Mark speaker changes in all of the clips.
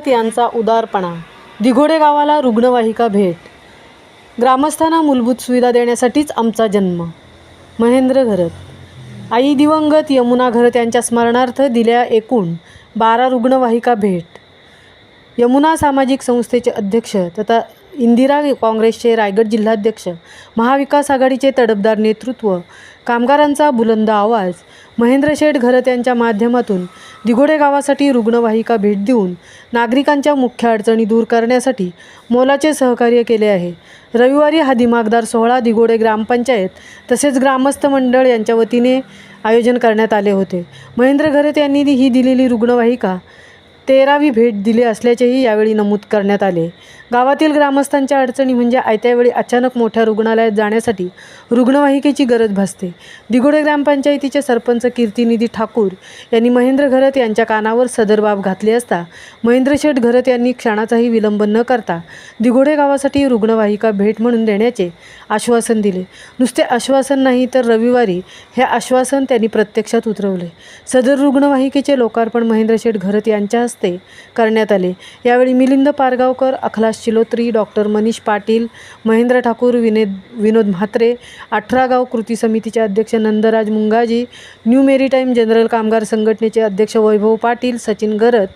Speaker 1: घरत यांचा उदारपणा. दिघोडे गावाला रुग्णवाहिका भेट. ग्रामस्थांना मूलभूत सुविधा देण्यासाठीच आमचा जन्म. महेंद्र घरत. आई दिवंगत यमुना घरत यांच्या स्मरणार्थ दिल्या एकूण 12 रुग्णवाहिका भेट. यमुना सामाजिक संस्थेचे अध्यक्ष तथा इंदिरा काँग्रेसचे रायगड जिल्हाध्यक्ष, महाविकास आघाडीचे तडफदार नेतृत्व, कामगारांचा बुलंद आवाज. महेंद्र शेठ घरत यांच्या माध्यमातून दिघोडे गावासाठी रुग्णवाहिका भेट देऊन नागरिकांच्या मुख्य अडचणी दूर करण्यासाठी मोलाचे सहकार्य केले आहे. रविवारी हा दिमागदार सोहळा दिघोडे ग्रामपंचायत तसेच ग्रामस्थ मंडळ यांच्या वतीने आयोजन करण्यात आले होते. महेंद्र घरत यांनी ही दिलेली रुग्णवाहिका 13वी भेट दिली असल्याचेही यावेळी नमूद करण्यात आले. गावातील ग्रामस्थांच्या अडचणी म्हणजे आयत्या वेळी अचानक मोठ्या रुग्णालयात जाण्यासाठी रुग्णवाहिकेची गरज भासते. दिघोडे ग्रामपंचायतीचे सरपंच कीर्तिनिधी ठाकूर यांनी महेंद्र घरत यांच्या कानावर सदर बाब घातली असता महेंद्र शेठ घरत यांनी क्षणाचाही विलंब न करता दिघोडे गावासाठी रुग्णवाहिका भेट म्हणून देण्याचे आश्वासन दिले. नुसते आश्वासन नाही तर रविवारी हे आश्वासन त्यांनी प्रत्यक्षात उतरवले. सदर रुग्णवाहिकेचे लोकार्पण महेंद्र शेठ घरत यांच्या हस्ते करण्यात आले. यावेळी मिलिंद पारगावकर, अखलास चिलोत्री, डॉक्टर मनीष पाटील, महेंद्र ठाकूर, विनोद म्हात्रे, 18 गाव कृती समितीचे अध्यक्ष Nandraj Mungaji, new maritime general कामगार संघटनेचे अध्यक्ष वैभव पाटील, सचिन घरत,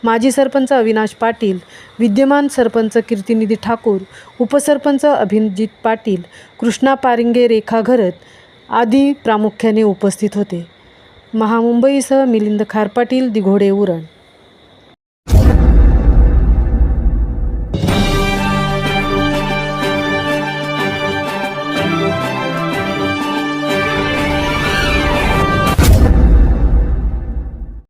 Speaker 1: माजी सरपंच अविनाश पाटील, विद्यमान सरपंच कीर्तिनिधी ठाकूर, उपसरपंच अभिजित पाटील, कृष्णा पारिंगे, रेखा घरत आदी प्रामुख्याने उपस्थित होते. महामुंबईसह मिलिंद खारपाटील, दिघोडे, उरण.